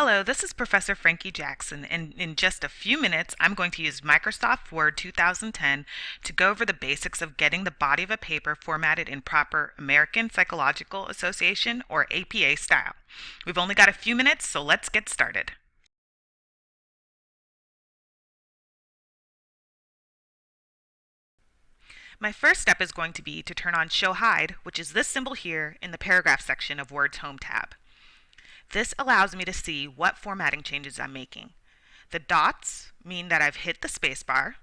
Hello, this is Professor Frankie Jackson, and in just a few minutes, I'm going to use Microsoft Word 2010 to go over the basics of getting the body of a paper formatted in proper American Psychological Association or APA style. We've only got a few minutes, so let's get started. My first step is going to be to turn on ShowHide, which is this symbol here in the paragraph section of Word's Home tab. This allows me to see what formatting changes I'm making. The dots mean that I've hit the spacebar.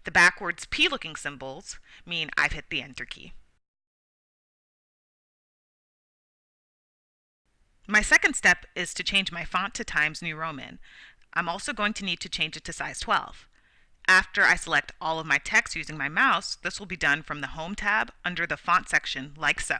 The backwards P-looking symbols mean I've hit the Enter key. My second step is to change my font to Times New Roman. I'm also going to need to change it to size 12. After I select all of my text using my mouse, this will be done from the Home tab under the Font section like so.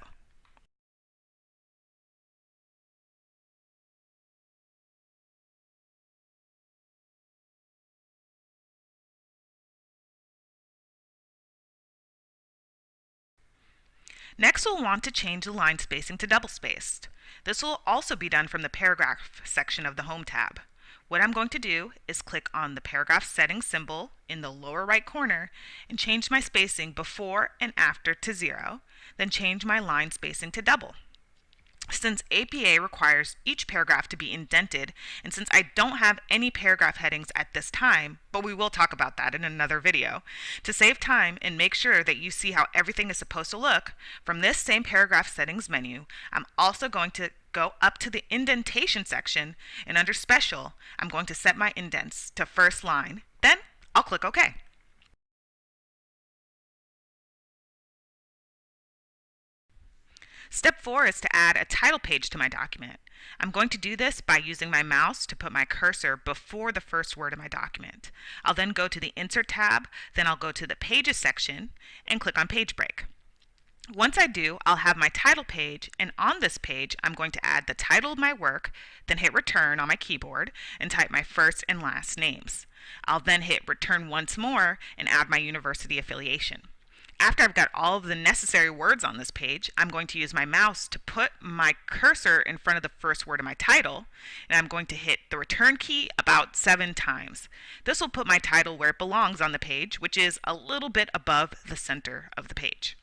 Next, we'll want to change the line spacing to double-spaced. This will also be done from the Paragraph section of the Home tab. What I'm going to do is click on the Paragraph Settings symbol in the lower right corner and change my spacing before and after to 0, then change my line spacing to double. Since APA requires each paragraph to be indented, and since I don't have any paragraph headings at this time, but we will talk about that in another video, to save time and make sure that you see how everything is supposed to look, from this same paragraph settings menu, I'm also going to go up to the indentation section, and under special, I'm going to set my indents to first line. Then I'll click OK. Step 4 is to add a title page to my document. I'm going to do this by using my mouse to put my cursor before the first word of my document. I'll then go to the Insert tab, then I'll go to the Pages section and click on Page Break. Once I do, I'll have my title page, and on this page I'm going to add the title of my work, then hit Return on my keyboard and type my first and last names. I'll then hit Return once more and add my university affiliation. After I've got all of the necessary words on this page, I'm going to use my mouse to put my cursor in front of the first word of my title, and I'm going to hit the return key about 7 times. This will put my title where it belongs on the page, which is a little bit above the center of the page.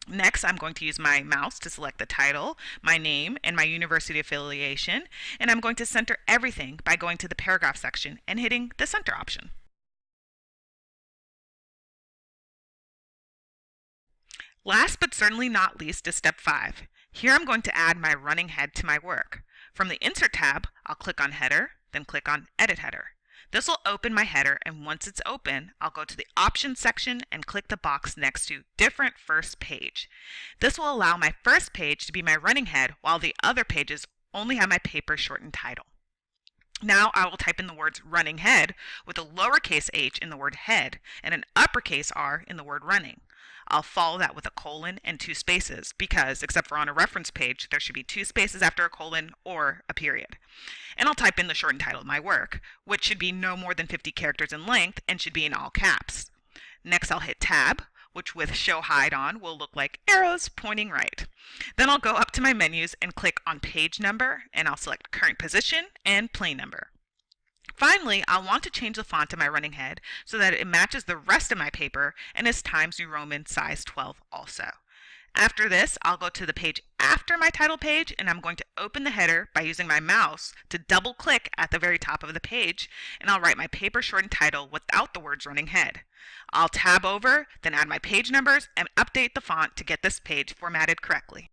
Next, I'm going to use my mouse to select the title, my name, and my university affiliation, and I'm going to center everything by going to the paragraph section and hitting the center option. Last but certainly not least is step 5. Here I'm going to add my running head to my work. From the Insert tab, I'll click on Header, then click on Edit Header. This will open my header, and once it's open, I'll go to the Options section and click the box next to Different First Page. This will allow my first page to be my running head, while the other pages only have my paper shortened title. Now I will type in the words running head with a lowercase h in the word head and an uppercase R in the word running. I'll follow that with a colon and 2 spaces because, except for on a reference page, there should be 2 spaces after a colon or a period. And I'll type in the shortened title of my work, which should be no more than 50 characters in length and should be in all caps. Next I'll hit Tab, which with ShowHide on will look like arrows pointing right. Then I'll go up to my menus and click on Page Number, and I'll select Current Position and Plain Number. Finally, I'll want to change the font of my running head so that it matches the rest of my paper and is Times New Roman size 12 also. After this, I'll go to the page after my title page, and I'm going to open the header by using my mouse to double click at the very top of the page, and I'll write my paper shortened title without the words running head. I'll tab over, then add my page numbers and update the font to get this page formatted correctly.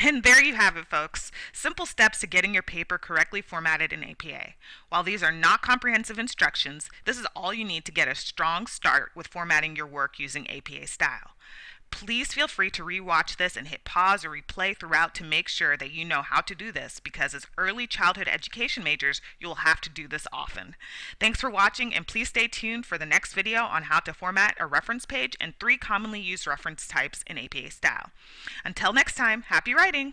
And there you have it, folks. Simple steps to getting your paper correctly formatted in APA. While these are not comprehensive instructions, this is all you need to get a strong start with formatting your work using APA style. Please feel free to rewatch this and hit pause or replay throughout to make sure that you know how to do this, because as early childhood education majors, you'll have to do this often. Thanks for watching, and please stay tuned for the next video on how to format a reference page and 3 commonly used reference types in APA style. Until next time, happy writing!